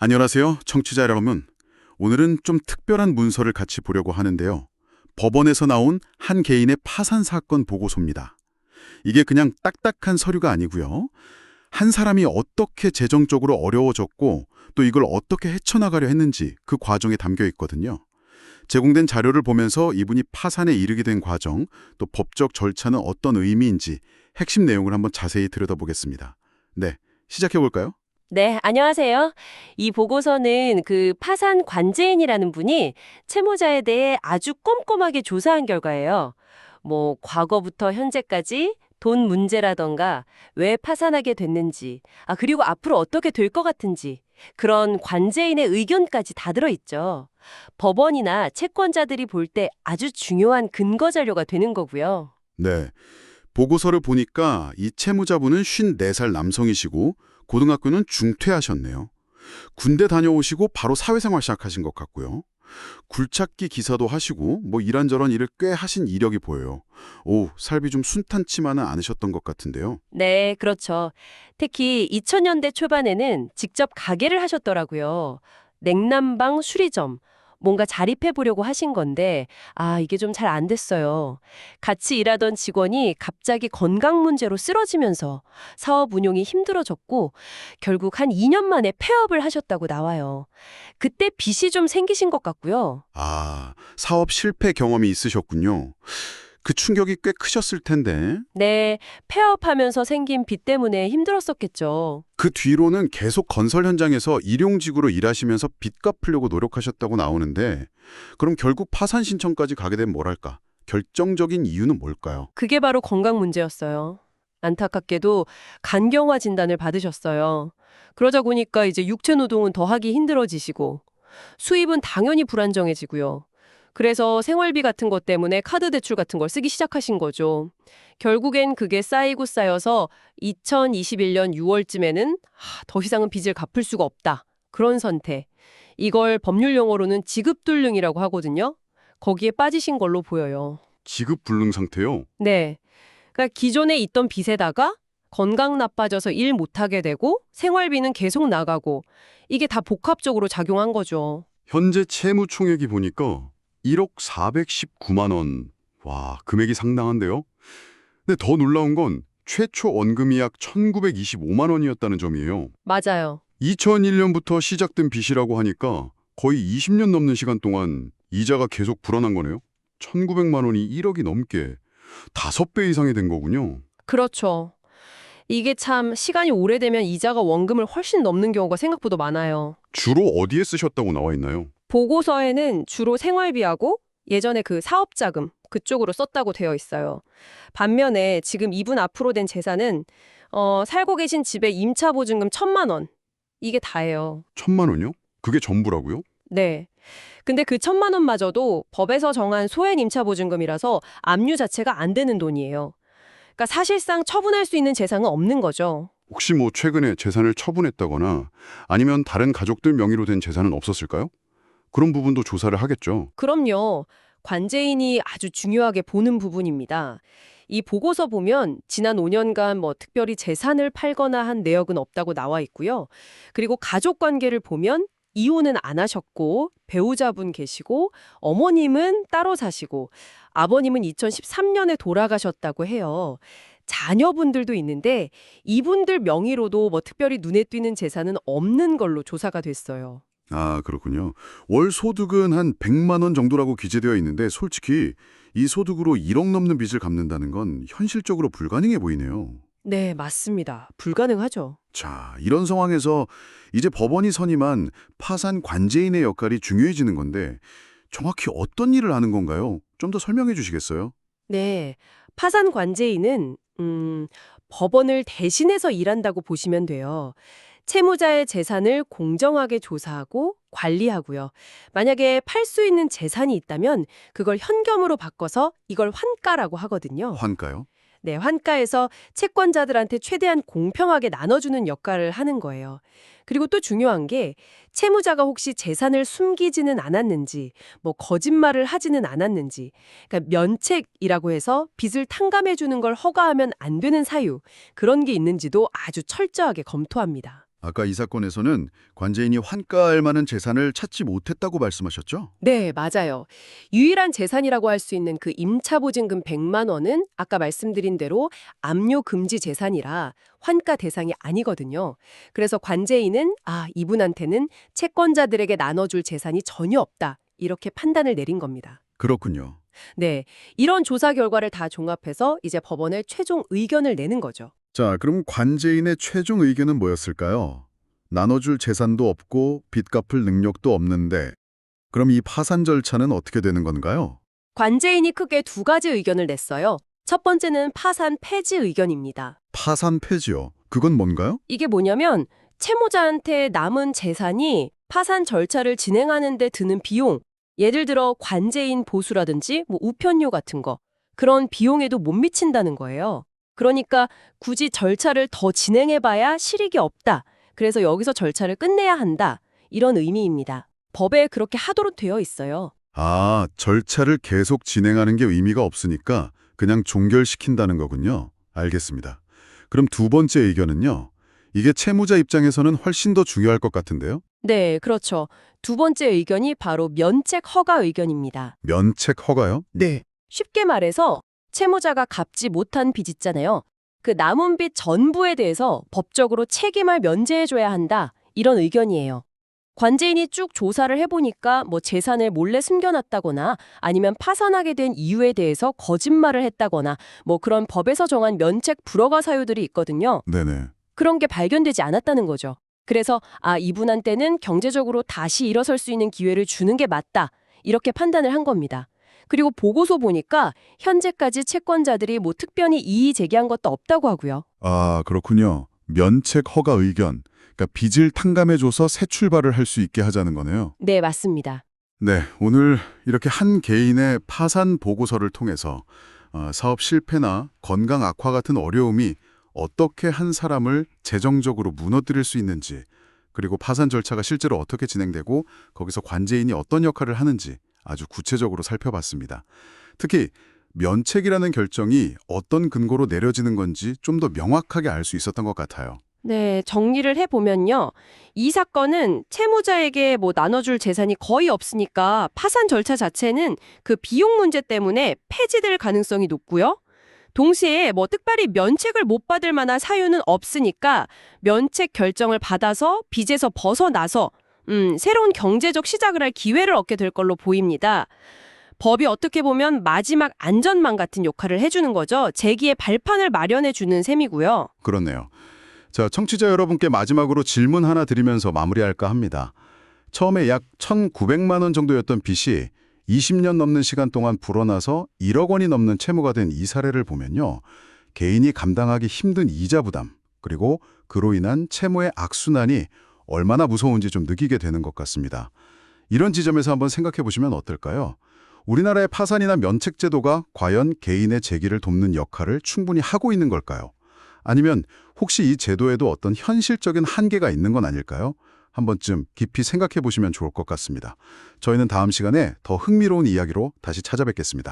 안녕하세요, 청취자 여러분. 오늘은 좀 특별한 문서를 같이 보려고 하는데요. 법원에서 나온 한 개인의 파산 사건 보고서입니다. 이게 그냥 딱딱한 서류가 아니고요. 한 사람이 어떻게 재정적으로 어려워졌고 또 이걸 어떻게 헤쳐나가려 했는지 그 과정에 담겨 있거든요. 제공된 자료를 보면서 이분이 파산에 이르게 된 과정, 또 법적 절차는 어떤 의미인지 핵심 내용을 한번 자세히 들여다보겠습니다. 네, 시작해 볼까요? 네, 안녕하세요. 이 보고서는 그 파산 관제인이라는 분이 채무자에 대해 아주 꼼꼼하게 조사한 결과예요. 뭐 과거부터 현재까지 돈 문제라던가 왜 파산하게 됐는지, 그리고 앞으로 어떻게 될 것 같은지 그런 관제인의 의견까지 다 들어있죠. 법원이나 채권자들이 볼 때 아주 중요한 근거 자료가 되는 거고요. 네. 보고서를 보니까 이 채무자분은 54살 남성이시고 고등학교는 중퇴하셨네요. 군대 다녀오시고 바로 사회생활 시작하신 것 같고요. 굴착기 기사도 하시고 뭐 이런저런 일을 꽤 하신 이력이 보여요. 오, 삶이 좀 순탄치만은 않으셨던 것 같은데요. 네, 그렇죠. 특히 2000년대 초반에는 직접 가게를 하셨더라고요. 냉난방 수리점. 뭔가 자립해 보려고 하신 건데, 이게 좀 잘 안 됐어요. 같이 일하던 직원이 갑자기 건강 문제로 쓰러지면서 사업 운용이 힘들어졌고, 결국 한 2년 만에 폐업을 하셨다고 나와요. 그때 빚이 좀 생기신 것 같고요. 아, 사업 실패 경험이 있으셨군요. 그 충격이 꽤 크셨을 텐데 네, 폐업하면서 생긴 빚 때문에 힘들었었겠죠. 그 뒤로는 계속 건설 현장에서 일용직으로 일하시면서 빚 갚으려고 노력하셨다고 나오는데 그럼 결국 파산 신청까지 가게 된 뭐랄까? 결정적인 이유는 뭘까요? 그게 바로 건강 문제였어요. 안타깝게도 간경화 진단을 받으셨어요. 그러자 보니까 이제 육체 노동은 더 하기 힘들어지시고 수입은 당연히 불안정해지고요. 그래서 생활비 같은 것 때문에 카드 대출 같은 걸 쓰기 시작하신 거죠. 결국엔 그게 쌓이고 쌓여서 2021년 6월쯤에는 더 이상은 빚을 갚을 수가 없다. 그런 선택. 이걸 법률 용어로는 지급불능이라고 하거든요. 거기에 빠지신 걸로 보여요. 지급 불능 상태요? 네. 그러니까 기존에 있던 빚에다가 건강 나빠져서 일 못하게 되고 생활비는 계속 나가고 이게 다 복합적으로 작용한 거죠. 현재 채무 총액이 보니까 1억 419만 원. 와, 금액이 상당한데요? 근데 더 놀라운 건 최초 원금이 약 1,925만 원이었다는 점이에요. 맞아요. 2001년부터 시작된 빚이라고 하니까 거의 20년 넘는 시간 동안 이자가 계속 불어난 거네요. 1,900만 원이 1억이 넘게 5배 이상이 된 거군요. 그렇죠. 이게 참 시간이 오래되면 이자가 원금을 훨씬 넘는 경우가 생각보다 많아요. 주로 어디에 쓰셨다고 나와 있나요? 보고서에는 주로 생활비하고 예전에 그 사업자금 그쪽으로 썼다고 되어 있어요. 반면에 지금 이분 앞으로 된 재산은 살고 계신 집에 임차 보증금 1,000만 원. 이게 다예요. 1,000만 원이요? 그게 전부라고요? 네. 근데 그 1,000만 원마저도 법에서 정한 소액 임차 보증금이라서 압류 자체가 안 되는 돈이에요. 그러니까 사실상 처분할 수 있는 재산은 없는 거죠. 혹시 뭐 최근에 재산을 처분했다거나 아니면 다른 가족들 명의로 된 재산은 없었을까요? 그런 부분도 조사를 하겠죠. 그럼요. 관제인이 아주 중요하게 보는 부분입니다. 이 보고서 보면 지난 5년간 뭐 특별히 재산을 팔거나 한 내역은 없다고 나와 있고요. 그리고 가족 관계를 보면 이혼은 안 하셨고 배우자분 계시고 어머님은 따로 사시고 아버님은 2013년에 돌아가셨다고 해요. 자녀분들도 있는데 이분들 명의로도 뭐 특별히 눈에 띄는 재산은 없는 걸로 조사가 됐어요. 아, 그렇군요. 월 소득은 한 100만 원 정도라고 기재되어 있는데 솔직히 이 소득으로 1억 넘는 빚을 갚는다는 건 현실적으로 불가능해 보이네요. 네, 맞습니다. 불가능하죠. 자, 이런 상황에서 이제 법원이 선임한 파산 관제인의 역할이 중요해지는 건데 정확히 어떤 일을 하는 건가요? 좀 더 설명해 주시겠어요? 네, 파산 관제인은 법원을 대신해서 일한다고 보시면 돼요. 채무자의 재산을 공정하게 조사하고 관리하고요. 만약에 팔 수 있는 재산이 있다면 그걸 현금으로 바꿔서 이걸 환가라고 하거든요. 환가요? 네, 환가에서 채권자들한테 최대한 공평하게 나눠주는 역할을 하는 거예요. 그리고 또 중요한 게 채무자가 혹시 재산을 숨기지는 않았는지, 뭐 거짓말을 하지는 않았는지, 그러니까 면책이라고 해서 빚을 탕감해주는 걸 허가하면 안 되는 사유, 그런 게 있는지도 아주 철저하게 검토합니다. 아까 이 사건에서는 관제인이 환가할 만한 재산을 찾지 못했다고 말씀하셨죠? 네, 맞아요. 유일한 재산이라고 할 수 있는 그 임차보증금 100만 원은 아까 말씀드린 대로 압류 금지 재산이라 환가 대상이 아니거든요. 그래서 관제인은 이분한테는 채권자들에게 나눠줄 재산이 전혀 없다. 이렇게 판단을 내린 겁니다. 그렇군요. 네, 이런 조사 결과를 다 종합해서 이제 법원에 최종 의견을 내는 거죠. 자, 그럼 관제인의 최종 의견은 뭐였을까요? 나눠줄 재산도 없고 빚 갚을 능력도 없는데 그럼 이 파산 절차는 어떻게 되는 건가요? 관제인이 크게 두 가지 의견을 냈어요. 첫 번째는 파산 폐지 의견입니다. 파산 폐지요. 그건 뭔가요? 이게 뭐냐면 채무자한테 남은 재산이 파산 절차를 진행하는 데 드는 비용, 예를 들어 관제인 보수라든지 우편료 같은 거, 그런 비용에도 못 미친다는 거예요. 그러니까 굳이 절차를 더 진행해봐야 실익이 없다. 그래서 여기서 절차를 끝내야 한다. 이런 의미입니다. 법에 그렇게 하도록 되어 있어요. 아, 절차를 계속 진행하는 게 의미가 없으니까 그냥 종결시킨다는 거군요. 알겠습니다. 그럼 두 번째 의견은요? 이게 채무자 입장에서는 훨씬 더 중요할 것 같은데요? 네, 그렇죠. 두 번째 의견이 바로 면책 허가 의견입니다. 면책 허가요? 네. 쉽게 말해서 채무자가 갚지 못한 빚 있잖아요. 그 남은 빚 전부에 대해서 법적으로 책임을 면제해줘야 한다. 이런 의견이에요. 관제인이 쭉 조사를 해보니까 재산을 몰래 숨겨놨다거나 아니면 파산하게 된 이유에 대해서 거짓말을 했다거나 그런 법에서 정한 면책 불허가 사유들이 있거든요. 네네. 그런 게 발견되지 않았다는 거죠. 그래서 이분한테는 경제적으로 다시 일어설 수 있는 기회를 주는 게 맞다. 이렇게 판단을 한 겁니다. 그리고 보고서 보니까 현재까지 채권자들이 특별히 이의 제기한 것도 없다고 하고요. 아, 그렇군요. 면책 허가 의견. 그러니까 빚을 탕감해줘서 새 출발을 할 수 있게 하자는 거네요. 네, 맞습니다. 네, 오늘 이렇게 한 개인의 파산 보고서를 통해서 사업 실패나 건강 악화 같은 어려움이 어떻게 한 사람을 재정적으로 무너뜨릴 수 있는지, 그리고 파산 절차가 실제로 어떻게 진행되고 거기서 관제인이 어떤 역할을 하는지 아주 구체적으로 살펴봤습니다. 특히 면책이라는 결정이 어떤 근거로 내려지는 건지 좀 더 명확하게 알 수 있었던 것 같아요. 네, 정리를 해보면요. 이 사건은 채무자에게 나눠줄 재산이 거의 없으니까 파산 절차 자체는 그 비용 문제 때문에 폐지될 가능성이 높고요. 동시에 특별히 면책을 못 받을 만한 사유는 없으니까 면책 결정을 받아서 빚에서 벗어나서 새로운 경제적 시작을 할 기회를 얻게 될 걸로 보입니다. 법이 어떻게 보면 마지막 안전망 같은 역할을 해주는 거죠. 재기의 발판을 마련해주는 셈이고요. 그렇네요. 자, 청취자 여러분께 마지막으로 질문 하나 드리면서 마무리할까 합니다. 처음에 약 1,900만 원 정도였던 빚이 20년 넘는 시간 동안 불어나서 1억 원이 넘는 채무가 된 이 사례를 보면요. 개인이 감당하기 힘든 이자 부담, 그리고 그로 인한 채무의 악순환이 얼마나 무서운지 좀 느끼게 되는 것 같습니다. 이런 지점에서 한번 생각해 보시면 어떨까요? 우리나라의 파산이나 면책 제도가 과연 개인의 재기를 돕는 역할을 충분히 하고 있는 걸까요? 아니면 혹시 이 제도에도 어떤 현실적인 한계가 있는 건 아닐까요? 한 번쯤 깊이 생각해 보시면 좋을 것 같습니다. 저희는 다음 시간에 더 흥미로운 이야기로 다시 찾아뵙겠습니다.